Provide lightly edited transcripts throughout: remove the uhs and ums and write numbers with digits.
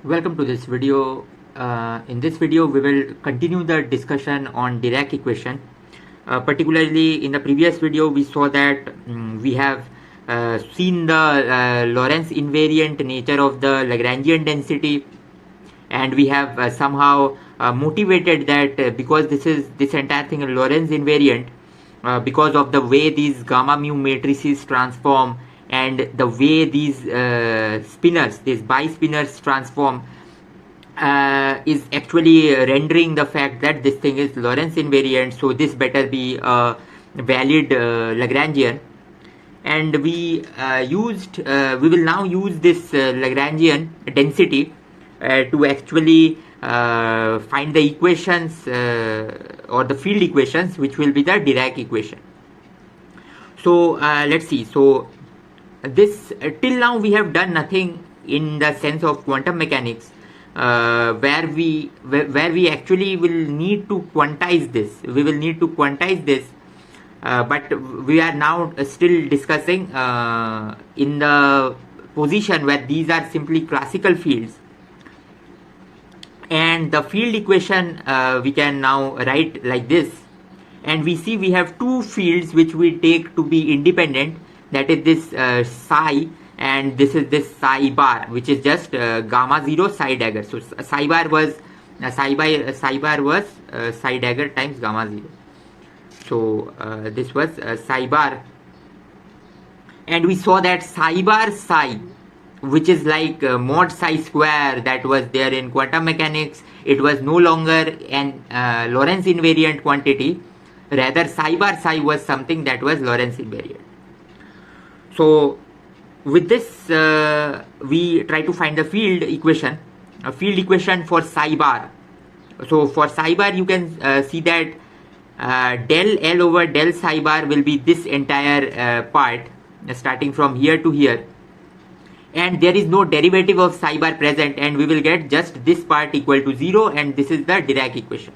Welcome to this video. In this video, we will continue the discussion on Dirac equation. Particularly in the previous video, we saw that we have seen the Lorentz invariant nature of the Lagrangian density, and we have somehow motivated that because this entire thing is Lorentz invariant, because of the way these gamma mu matrices transform and the way these spinors, these bispinors transform, is actually rendering the fact that this thing is Lorentz invariant. So this better be a valid Lagrangian. And we will now use this Lagrangian density to actually find the equations or the field equations, which will be the Dirac equation. So let's see. So this till now we have done nothing in the sense of quantum mechanics, where we actually will need to quantize this. We will need to quantize this, but we are now still discussing in the position where these are simply classical fields. And the field equation we can now write like this, and we see we have two fields which we take to be independent, that is this psi, and this is this psi bar, which is just gamma 0 psi dagger. So psi bar was psi dagger times gamma 0. So this was psi bar, and we saw that psi bar psi, which is like mod psi square that was there in quantum mechanics, it was no longer an Lorentz invariant quantity. Rather, psi bar psi was something that was Lorentz invariant. So with this, we try to find the field equation, a field equation for psi bar. So for psi bar, you can see that del L over del psi bar will be this entire part, starting from here to here. And there is no derivative of psi bar present, and we will get just this part equal to 0, and this is the Dirac equation.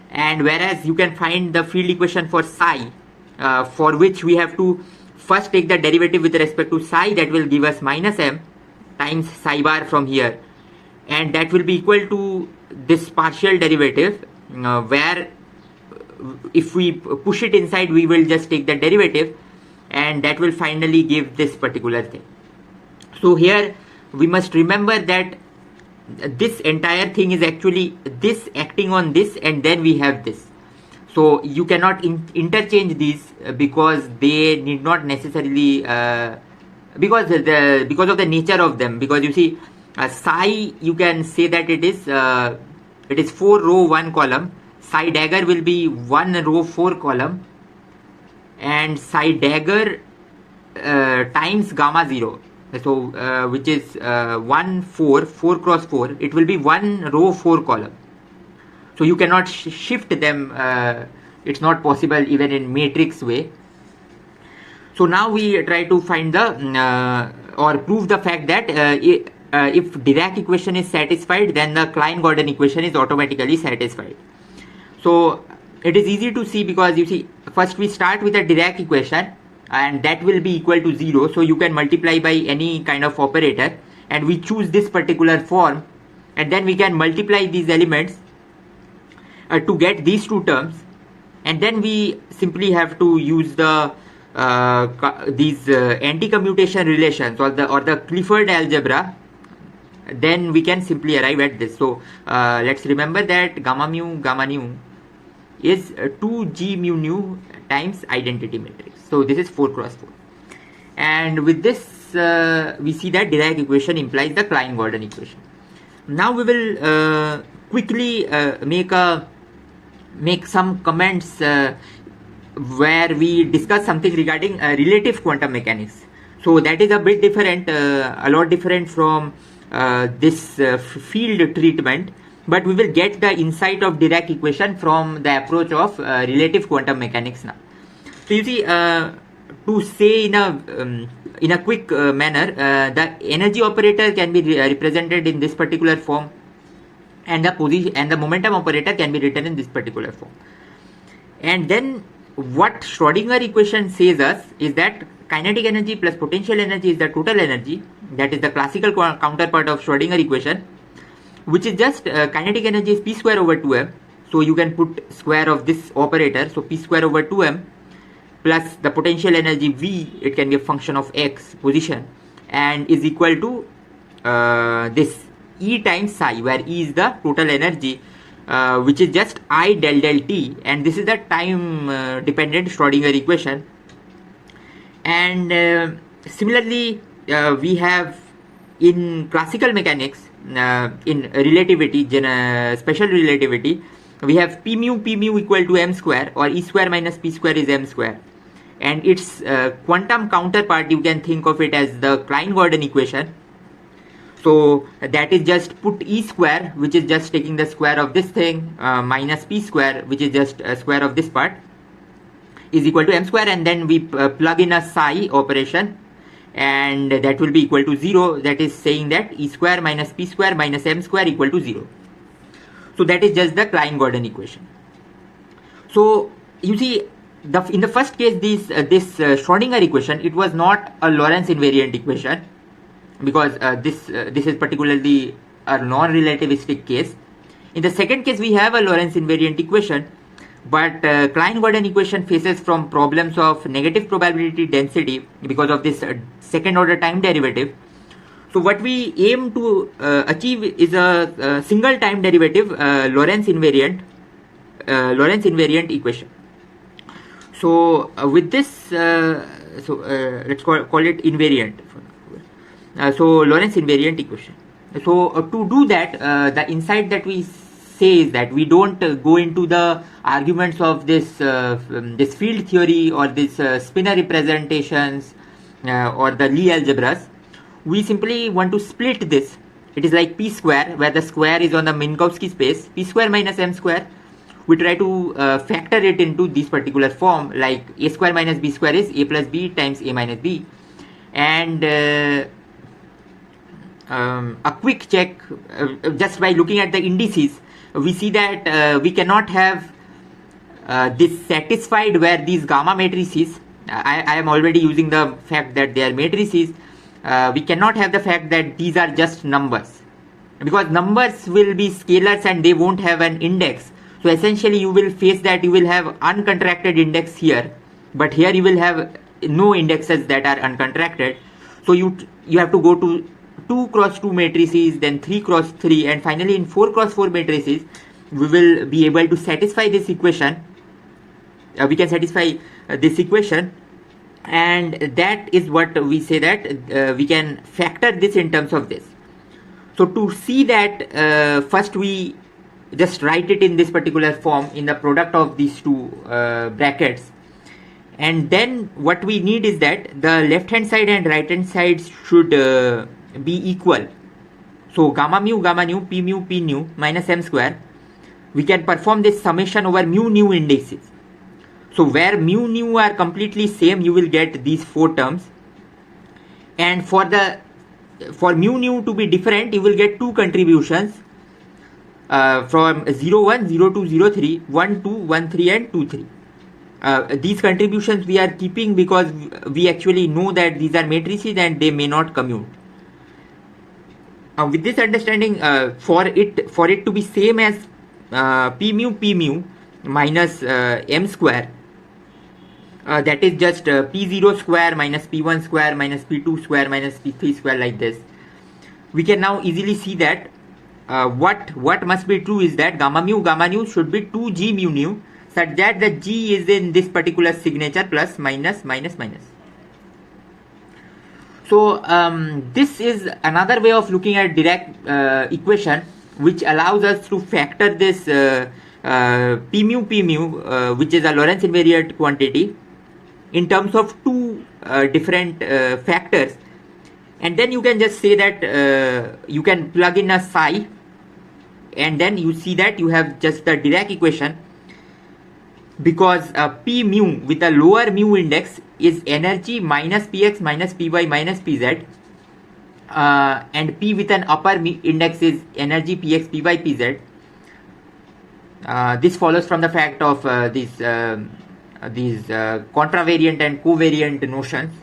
And whereas you can find the field equation for psi, for which we have to first take the derivative with respect to psi, that will give us minus m times psi bar from here, and that will be equal to this partial derivative, where if we push it inside, we will just take the derivative, and that will finally give this particular thing. So here we must remember that this entire thing is actually this acting on this, and then we have this. So you cannot interchange these because they need not necessarily because of the nature of them. Because you see, psi, you can say that it is 4 row 1 column. Psi dagger will be 1 row 4 column, and psi dagger times gamma 0. So which is 1 4 4 cross 4. It will be 1 row 4 column. So you cannot shift them. It's not possible even in matrix way. So now we try to find the or prove the fact that if Dirac equation is satisfied, then the Klein-Gordon equation is automatically satisfied. So it is easy to see, because you see, first we start with a Dirac equation, and that will be equal to 0. So you can multiply by any kind of operator, and we choose this particular form, and then we can multiply these elements to get these two terms, and then we simply have to use the these anti-commutation relations or the Clifford algebra. Then we can simply arrive at this. So let's remember that gamma nu is 2g mu nu times identity matrix. So this is 4 cross 4, and with this we see that Dirac equation implies the Klein-Gordon equation. Now we will quickly make some comments where we discuss something regarding relative quantum mechanics. So that is a bit different, a lot different from this field treatment, but we will get the insight of Dirac equation from the approach of relative quantum mechanics now. So you see, to say in a quick manner, the energy operator can be represented in this particular form, and the position and the momentum operator can be written in this particular form. And then what Schrodinger equation says us is that kinetic energy plus potential energy is the total energy. That is the classical counterpart of Schrodinger equation, which is just kinetic energy is p square over 2m. So you can put square of this operator, so p square over 2m plus the potential energy v, it can be a function of x position, and is equal to this E times psi, where E is the total energy, which is just I del del t, and this is the time dependent Schrodinger equation. And similarly, we have in classical mechanics, in relativity, special relativity, we have p mu equal to m square, or E square minus p square is m square, and its quantum counterpart, you can think of it as the Klein-Gordon equation. So that is just put E square, which is just taking the square of this thing, minus p square, which is just a square of this part, is equal to m square, and then we plug in a psi operation, and that will be equal to 0. That is saying that E square minus p square minus m square equal to 0. So that is just the Klein-Gordon equation. So you see, in the first case, this Schrodinger equation, it was not a Lorentz invariant equation, because this is particularly a non-relativistic case. In the second case, we have a Lorentz invariant equation, but Klein-Gordon equation faces from problems of negative probability density because of this second order time derivative. So what we aim to achieve is a single time derivative Lorentz invariant equation. So with this, let's call it invariant. So Lorentz invariant equation. So to do that, the insight that we say is that we don't go into the arguments of this field theory or this spinor representations or the Lie algebras. We simply want to split this. It is like p square, where the square is on the Minkowski space, p square minus m square. We try to factor it into this particular form, like a square minus b square is a plus b times a minus b. And a quick check, just by looking at the indices, we see that we cannot have this satisfied where these gamma matrices, I am already using the fact that they are matrices. We cannot have the fact that these are just numbers, because numbers will be scalars and they won't have an index. So essentially you will face that you will have uncontracted index here, but here you will have no indexes that are uncontracted. So you have to go to 2 cross 2 matrices, then 3 cross 3, and finally in 4 cross 4 matrices we will be able to satisfy this equation. We can satisfy this equation, and that is what we say that we can factor this in terms of this. So to see that, first we just write it in this particular form in the product of these two brackets, and then what we need is that the left hand side and right hand side should be equal. So gamma mu p nu minus m square, we can perform this summation over mu nu indices. So where mu nu are completely same, you will get these 4 terms, and for mu nu to be different, you will get 2 contributions from 0 1, 0 2, 0 3, 1 2, 1 3, and 2 3. These contributions we are keeping because we actually know that these are matrices and they may not commute. With this understanding, for it to be same as p mu minus m square, that is just p0 square minus p1 square minus p2 square minus p3 square, like this. We can now easily see that what must be true is that gamma nu should be 2g mu nu, such that the g is in this particular signature plus minus minus minus. So this is another way of looking at Dirac equation, which allows us to factor this p mu which is a Lorentz invariant quantity, in terms of 2 different factors, and then you can just say that you can plug in a psi, and then you see that you have just the Dirac equation, because p mu with a lower mu index is energy minus px minus py minus pz, and p with an upper index is energy px py pz. This follows from the fact of these contravariant and covariant notions.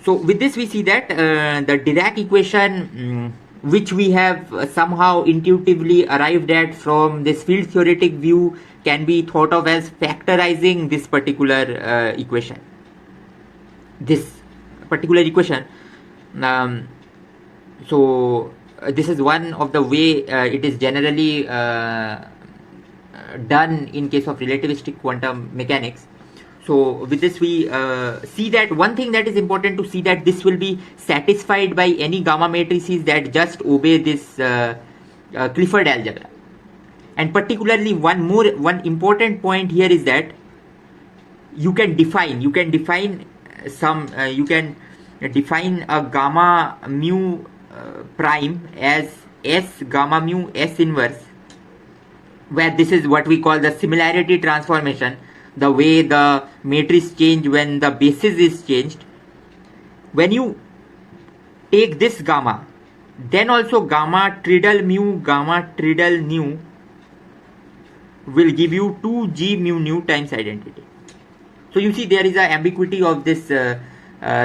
So with this we see that the Dirac equation which we have somehow intuitively arrived at from this field theoretic view can be thought of as factorizing this particular equation. This particular equation. So this is one of the way it is generally done in case of relativistic quantum mechanics. So with this we see that one thing that is important to see that this will be satisfied by any gamma matrices that just obey this Clifford algebra. And particularly one important point here is that you can define a gamma mu prime as S gamma mu S inverse, where this is what we call the similarity transformation, the way the matrix change when the basis is changed. When you take this gamma, then also gamma triddle mu gamma triddle nu will give you 2g mu nu times identity. So you see there is a ambiguity of this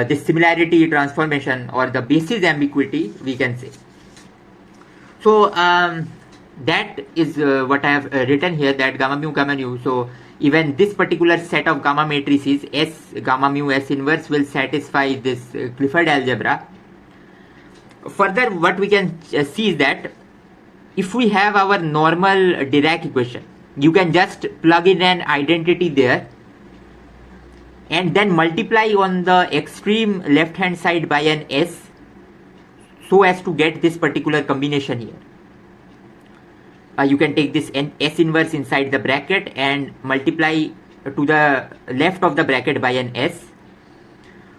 this similarity transformation, or the basis ambiguity we can say. So that is what I have written here, that gamma mu gamma nu. So even this particular set of gamma matrices S gamma mu S inverse will satisfy this Clifford algebra. Further, what we can see is that if we have our normal Dirac equation, you can just plug in an identity there and then multiply on the extreme left hand side by an S, so as to get this particular combination here. You can take this S inverse inside the bracket and multiply to the left of the bracket by an S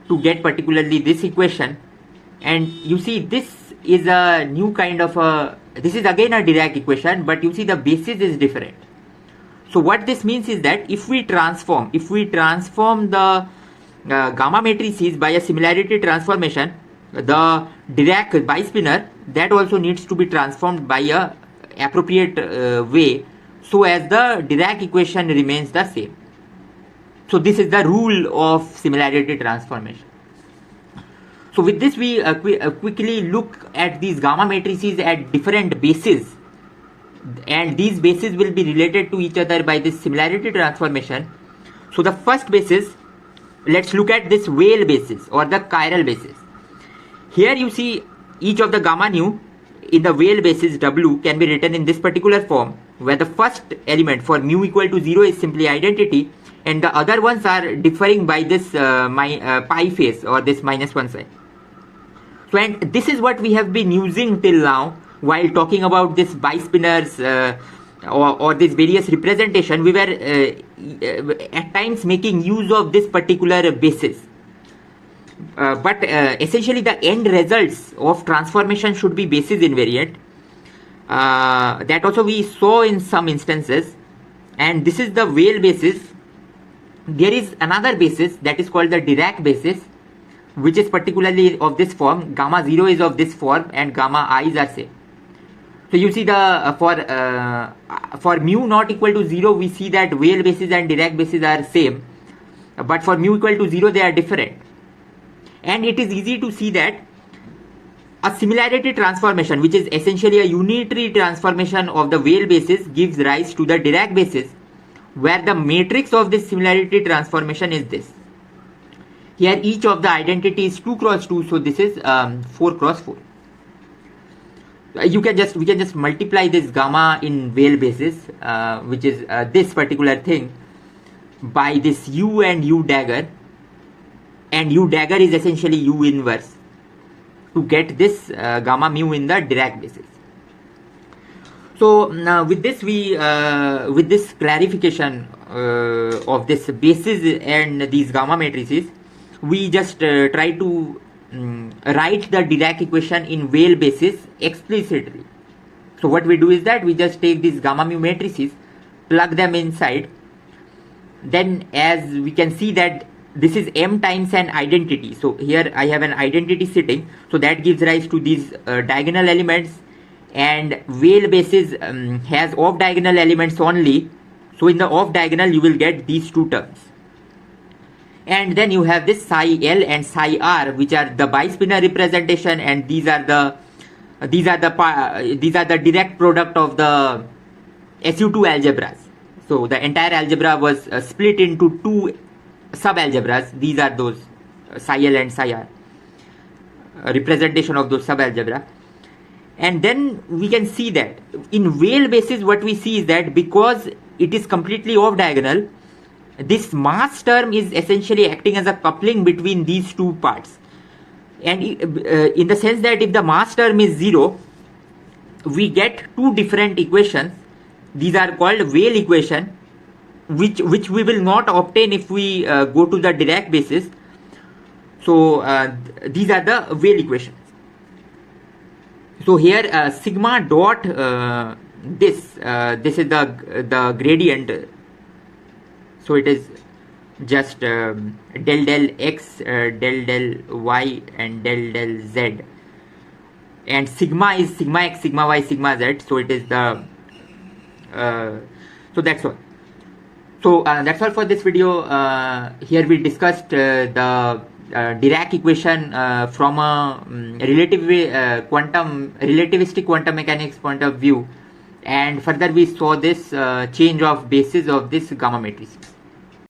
to get particularly this equation. And you see this is a new kind of this is again a Dirac equation, but you see the basis is different. So what this means is that if we transform the gamma matrices by a similarity transformation, the Dirac bispinor, that also needs to be transformed by a appropriate way, so as the Dirac equation remains the same. So this is the rule of similarity transformation. So with this we quickly look at these gamma matrices at different bases, and these bases will be related to each other by this similarity transformation. So the first basis, let's look at this Weyl basis or the chiral basis. Here you see each of the gamma nu in the Weyl basis W can be written in this particular form, where the first element for mu equal to 0 is simply identity, and the other ones are differing by this pi phase or this -1 sign. So, and this is what we have been using till now while talking about this bispinors or this various representation. We were at times making use of this particular basis. But essentially the end results of transformation should be basis invariant. That also we saw in some instances, and this is the Weyl basis. There is another basis that is called the Dirac basis, which is particularly of this form. Gamma 0 is of this form and gamma i's are same. So you see the for mu not equal to 0, we see that Weyl basis and Dirac basis are same, but for mu equal to 0 they are different. And it is easy to see that a similarity transformation, which is essentially a unitary transformation of the Weyl basis, gives rise to the Dirac basis, where the matrix of this similarity transformation is this. Here each of the identity is 2 cross 2, so this is 4 cross 4. We can just multiply this gamma in Weyl basis, which is this particular thing, by this u and u dagger, and u dagger is essentially u inverse, to get this gamma mu in the Dirac basis. So now with this with this clarification of this basis and these gamma matrices, we just try to write the Dirac equation in Weyl basis explicitly. So what we do is that we just take these gamma mu matrices, plug them inside, then as we can see that this is m times an identity. So here I have an identity sitting, so that gives rise to these diagonal elements, and Weyl basis has off diagonal elements only, so in the off diagonal you will get these two terms. And then you have this psi L and psi R, which are the bispinor representation, and these are the direct product of the SU2 algebras. So the entire algebra was split into two sub-algebras. These are those psi L and psi R, representation of those sub-algebra. And then we can see that in Weyl basis, what we see is that because it is completely off diagonal, this mass term is essentially acting as a coupling between these two parts. And in the sense that if the mass term is 0, we get two different equations. These are called Weyl equation, which we will not obtain if we go to the Dirac basis. So these are the Weyl equations. So here sigma dot this is the gradient. So it is just del x, del y, and del z, and sigma is sigma x, sigma y, sigma z. So it is the so that's all. So that's all for this video. Here we discussed the Dirac equation from a relativistic quantum mechanics point of view, and further we saw this change of basis of this gamma matrices.